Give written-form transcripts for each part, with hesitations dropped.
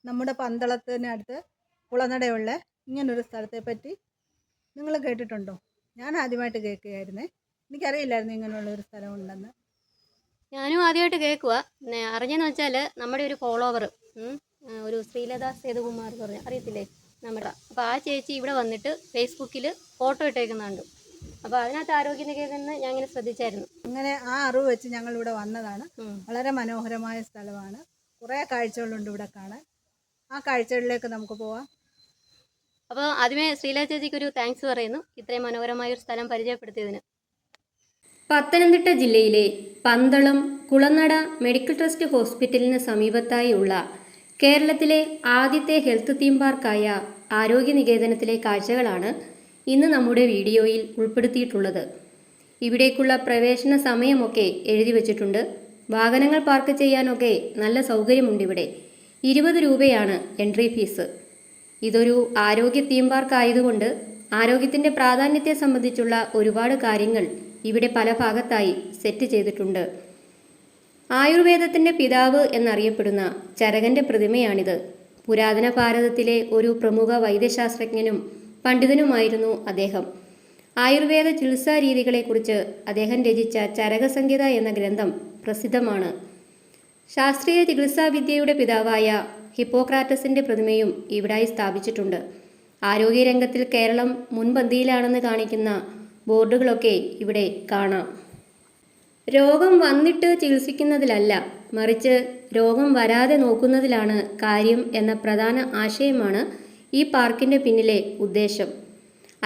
നമ്മുടെ പന്തളത്തിനടുത്ത് കുളനടയുള്ള ഇങ്ങനൊരു സ്ഥലത്തെപ്പറ്റി നിങ്ങൾ കേട്ടിട്ടുണ്ടോ? ഞാൻ ആദ്യമായിട്ട് കേൾക്കുകയായിരുന്നേ. എനിക്കറിയില്ലായിരുന്നു ഇങ്ങനെയുള്ളൊരു സ്ഥലമുണ്ടെന്ന്. ഞാനും ആദ്യമായിട്ട് കേൾക്കുക. അറിഞ്ഞെന്ന് വെച്ചാൽ നമ്മുടെ ഒരു ഫോളോവർ ഒരു ശ്രീലത സേതുകുമാർ എന്ന് പറഞ്ഞ അറിയത്തില്ലേ നമ്മുടെ. അപ്പോൾ ആ ചേച്ചി ഇവിടെ വന്നിട്ട് ഫേസ്ബുക്കിൽ ഫോട്ടോ ഇട്ടേക്കുന്നുണ്ട്. അപ്പോൾ അതിനകത്ത് ആരോഗ്യനികേതനെന്ന് ഞാൻ ഇങ്ങനെ ശ്രദ്ധിച്ചായിരുന്നു. അങ്ങനെ ആ അറിവ് വെച്ച് ഞങ്ങൾ ഇവിടെ വന്നതാണ്. വളരെ മനോഹരമായ സ്ഥലമാണ്. കുറേ കാഴ്ചകളുണ്ട് ഇവിടെ കാണാൻ. ആ കാഴ്ചകളിലേക്ക് നമുക്ക് പോവാം. അപ്പോൾ ആദ്യമേ ശ്രീലത ചേച്ചിക്ക് ഒരു താങ്ക്സ് പറയുന്നു, ഇത്രയും മനോഹരമായ ഒരു സ്ഥലം പരിചയപ്പെടുത്തിയതിന്. പത്തനംതിട്ട ജില്ലയിലെ പന്തളം കുളനട മെഡിക്കൽ ട്രസ്റ്റ് ഹോസ്പിറ്റലിന് സമീപത്തായി ഉള്ള കേരളത്തിലെ ആദ്യത്തെ ഹെൽത്ത് തീം പാർക്കായ ആരോഗ്യനികേതനത്തിലെ കാഴ്ചകളാണ് ഇന്ന് നമ്മുടെ വീഡിയോയിൽ ഉൾപ്പെടുത്തിയിട്ടുള്ളത്. ഇവിടേക്കുള്ള പ്രവേശന സമയമൊക്കെ എഴുതി വച്ചിട്ടുണ്ട്. വാഹനങ്ങൾ പാർക്ക് ചെയ്യാനൊക്കെ നല്ല സൗകര്യമുണ്ട്. ഇവിടെ 20 രൂപയാണ് എൻട്രി ഫീസ്. ഇതൊരു ആരോഗ്യ തീം പാർക്ക് ആയതുകൊണ്ട് ആരോഗ്യത്തിൻ്റെ പ്രാധാന്യത്തെ സംബന്ധിച്ചുള്ള ഒരുപാട് കാര്യങ്ങൾ ഇവിടെ പല ഭാഗത്തായി സെറ്റ് ചെയ്തിട്ടുണ്ട്. ആയുർവേദത്തിൻ്റെ പിതാവ് എന്നറിയപ്പെടുന്ന ചരകൻ്റെ പ്രതിമയാണിത്. പുരാതന ഭാരതത്തിലെ ഒരു പ്രമുഖ വൈദ്യശാസ്ത്രജ്ഞനും പണ്ഡിതനുമായിരുന്നു അദ്ദേഹം. ആയുർവേദ ചികിത്സാ രീതികളെക്കുറിച്ച് അദ്ദേഹം രചിച്ച ചരകസംഹിത എന്ന ഗ്രന്ഥം പ്രസിദ്ധമാണ്. ശാസ്ത്രീയ ചികിത്സാവിദ്യയുടെ പിതാവായ ഹിപ്പോക്രാറ്റസിൻ്റെ പ്രതിമയും ഇവിടായി സ്ഥാപിച്ചിട്ടുണ്ട്. ആരോഗ്യരംഗത്തിൽ കേരളം മുൻപന്തിയിലാണെന്ന് കാണിക്കുന്ന ബോർഡുകളൊക്കെ ഇവിടെ കാണാം. രോഗം വന്നിട്ട് ചികിത്സിക്കുന്നതിലല്ല, മറിച്ച് രോഗം വരാതെ നോക്കുന്നതിലാണ് കാര്യം എന്ന പ്രധാന ആശയമാണ് ഈ പാർക്കിൻ്റെ പിന്നിലെ ഉദ്ദേശം.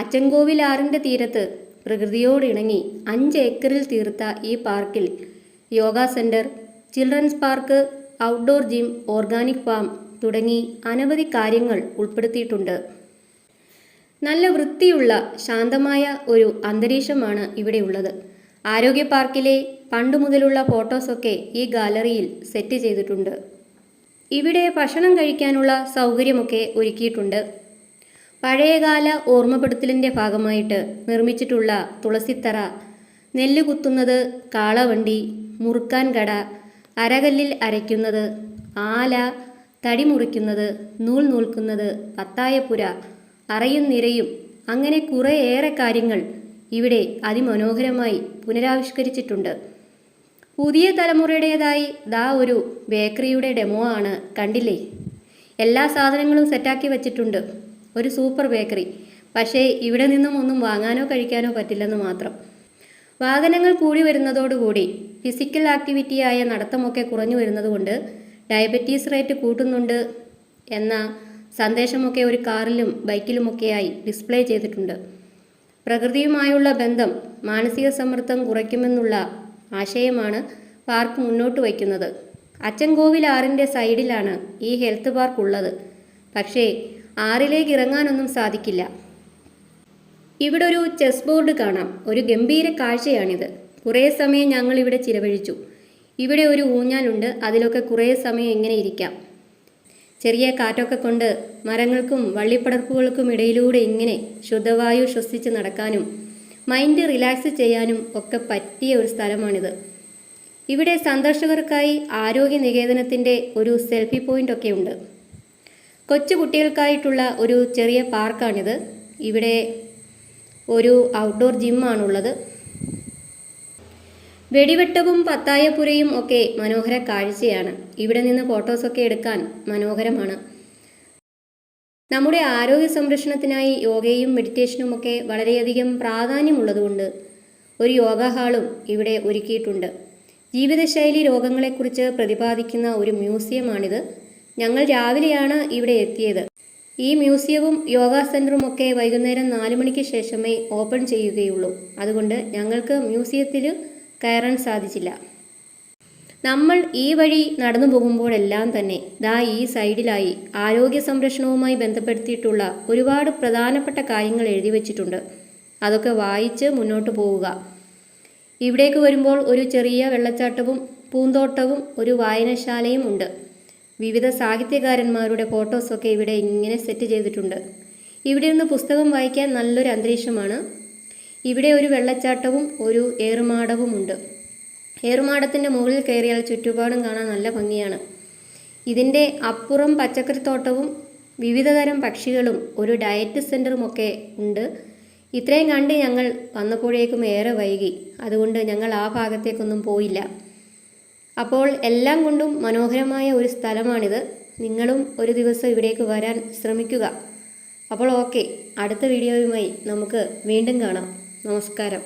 അച്ചൻകോവിൽ ആറിൻ്റെ തീരത്ത് പ്രകൃതിയോടിണങ്ങി 5 ഏക്കറിൽ തീർത്ത ഈ പാർക്കിൽ yoga centre, children's park, outdoor gym, organic farm തുടങ്ങി അനവധി കാര്യങ്ങൾ ഉൾപ്പെടുത്തിയിട്ടുണ്ട്. നല്ല വൃത്തിയുള്ള ശാന്തമായ ഒരു അന്തരീക്ഷമാണ് ഇവിടെയുള്ളത്. ആരോഗ്യ പാർക്കിലെ പണ്ടു മുതലുള്ള ഫോട്ടോസൊക്കെ ഈ ഗാലറിയിൽ സെറ്റ് ചെയ്തിട്ടുണ്ട്. ഇവിടെ ഭക്ഷണം കഴിക്കാനുള്ള സൗകര്യമൊക്കെ ഒരുക്കിയിട്ടുണ്ട്. പഴയകാല ഓർമ്മപ്പെടുത്തലിൻ്റെ ഭാഗമായിട്ട് നിർമ്മിച്ചിട്ടുള്ള തുളസിത്തറ, നെല്ല് കുത്തുന്നത്, കാളവണ്ടി, മുറുക്കാൻ കട, അരകല്ലിൽ അരയ്ക്കുന്നത്, ആല, തടി മുറിക്കുന്നത്, നൂൽ നൂൽക്കുന്നത്, പത്തായപ്പുര, അറയും നിരയും, അങ്ങനെ കുറേയേറെ കാര്യങ്ങൾ ഇവിടെ അതിമനോഹരമായി പുനരാവിഷ്കരിച്ചിട്ടുണ്ട്. പുതിയ തലമുറയുടേതായി ദാ ഒരു ബേക്കറിയുടെ ഡെമോ ആണ്, കണ്ടില്ലേ? എല്ലാ സാധനങ്ങളും സെറ്റാക്കി വച്ചിട്ടുണ്ട്. ഒരു സൂപ്പർ ബേക്കറി. പക്ഷേ ഇവിടെ നിന്നും ഒന്നും വാങ്ങാനോ കഴിക്കാനോ പറ്റില്ലെന്ന് മാത്രം. വാഹനങ്ങൾ കൂടി വരുന്നതോടുകൂടി ഫിസിക്കൽ ആക്ടിവിറ്റിയായ നടത്തമൊക്കെ കുറഞ്ഞു വരുന്നതുകൊണ്ട് ഡയബറ്റീസ് റേറ്റ് കൂട്ടുന്നുണ്ട് എന്ന സന്ദേശമൊക്കെ ഒരു കാറിലും ബൈക്കിലുമൊക്കെയായി ഡിസ്പ്ലേ ചെയ്തിട്ടുണ്ട്. പ്രകൃതിയുമായുള്ള ബന്ധം മാനസിക സമ്മർദ്ദം കുറയ്ക്കുമെന്നുള്ള ആശയമാണ് പാർക്ക് മുന്നോട്ട് വയ്ക്കുന്നത്. അച്ചൻകോവിൽ ആറിൻ്റെ സൈഡിലാണ് ഈ ഹെൽത്ത് പാർക്ക് ഉള്ളത്. പക്ഷേ ആറിലേക്ക് ഇറങ്ങാനൊന്നും സാധിക്കില്ല. ഇവിടെ ഒരു ചെസ് ബോർഡ് കാണാം. ഒരു ഗംഭീര കാഴ്ചയാണിത്. കുറേ സമയം ഞങ്ങൾ ഇവിടെ ചിലവഴിച്ചു. ഇവിടെ ഒരു ഊഞ്ഞാലുണ്ട്. അതിലൊക്കെ കുറേ സമയം ഇങ്ങനെ ഇരിക്കാം. ചെറിയ കാറ്റൊക്കെ കൊണ്ട് മരങ്ങൾക്കും വള്ളിപ്പടർപ്പുകൾക്കും ഇടയിലൂടെ ഇങ്ങനെ ശുദ്ധവായു ശ്വസിച്ച് നടക്കാനും മൈൻഡ് റിലാക്സ് ചെയ്യാനും ഒക്കെ പറ്റിയ ഒരു സ്ഥലമാണിത്. ഇവിടെ സന്ദർശകർക്കായി ആരോഗ്യ നികേതനത്തിൻ്റെ ഒരു സെൽഫി പോയിൻ്റ് ഒക്കെ ഉണ്ട്. കൊച്ചു കുട്ടികൾക്കായിട്ടുള്ള ഒരു ചെറിയ പാർക്കാണിത്. ഇവിടെ ഒരു ഔട്ട്ഡോർ ജിമ്മാണുള്ളത്. വെടിവെട്ടവും പത്തായപ്പുരയും ഒക്കെ മനോഹര കാഴ്ചയാണ്. ഇവിടെ നിന്ന് ഫോട്ടോസൊക്കെ എടുക്കാൻ മനോഹരമാണ്. നമ്മുടെ ആരോഗ്യ സംരക്ഷണത്തിനായി യോഗയും മെഡിറ്റേഷനും ഒക്കെ വളരെയധികം പ്രാധാന്യമുള്ളതുകൊണ്ട് ഒരു യോഗ ഹാളും ഇവിടെ ഒരുക്കിയിട്ടുണ്ട്. ജീവിതശൈലി രോഗങ്ങളെക്കുറിച്ച് പ്രതിപാദിക്കുന്ന ഒരു മ്യൂസിയമാണിത്. ഞങ്ങൾ രാവിലെയാണ് ഇവിടെ എത്തിയത്. ഈ മ്യൂസിയവും യോഗ സെൻറ്ററും ഒക്കെ വൈകുന്നേരം 4 മണിക്ക് ശേഷമേ ഓപ്പൺ ചെയ്യുകയുള്ളൂ. അതുകൊണ്ട് ഞങ്ങൾക്ക് മ്യൂസിയത്തിൽ കയറാൻ സാധിച്ചില്ല. നമ്മൾ ഈ വഴി നടന്നു പോകുമ്പോഴെല്ലാം തന്നെ ദാ ഈ സൈഡിലായി ആരോഗ്യ സംരക്ഷണവുമായി ബന്ധപ്പെടുത്തിയിട്ടുള്ള ഒരുപാട് പ്രധാനപ്പെട്ട കാര്യങ്ങൾ എഴുതി വച്ചിട്ടുണ്ട്. അതൊക്കെ വായിച്ച് മുന്നോട്ട് പോവുക. ഇവിടേക്ക് വരുമ്പോൾ ഒരു ചെറിയ വെള്ളച്ചാട്ടവും പൂന്തോട്ടവും ഒരു വായനശാലയും ഉണ്ട്. വിവിധ സാഹിത്യകാരന്മാരുടെ ഫോട്ടോസൊക്കെ ഇവിടെ ഇങ്ങനെ സെറ്റ് ചെയ്തിട്ടുണ്ട്. ഇവിടെ നിന്ന് പുസ്തകം വായിക്കാൻ നല്ലൊരു അന്തരീക്ഷമാണ്. ഇവിടെ ഒരു വെള്ളച്ചാട്ടവും ഒരു ഏറുമാടവും ഉണ്ട്. ഏറുമാടത്തിൻ്റെ മുകളിൽ കയറിയാൽ ചുറ്റുപാടും കാണാൻ നല്ല ഭംഗിയാണ്. ഇതിൻ്റെ അപ്പുറം പച്ചക്കറിത്തോട്ടവും വിവിധതരം പക്ഷികളും ഒരു ഡയറ്റ് സെൻ്ററുമൊക്കെ ഉണ്ട്. ഇത്രയും കണ്ട് ഞങ്ങൾ വന്നപ്പോഴേക്കും ഏറെ വൈകി. അതുകൊണ്ട് ഞങ്ങൾ ആ ഭാഗത്തേക്കൊന്നും പോയില്ല. അപ്പോൾ എല്ലാം കൊണ്ടും മനോഹരമായ ഒരു സ്ഥലമാണിത്. നിങ്ങളും ഒരു ദിവസം ഇവിടേക്ക് വരാൻ ശ്രമിക്കുക. അപ്പോൾ ഓക്കെ, അടുത്ത വീഡിയോയുമായി നമുക്ക് വീണ്ടും കാണാം. നമസ്കാരം.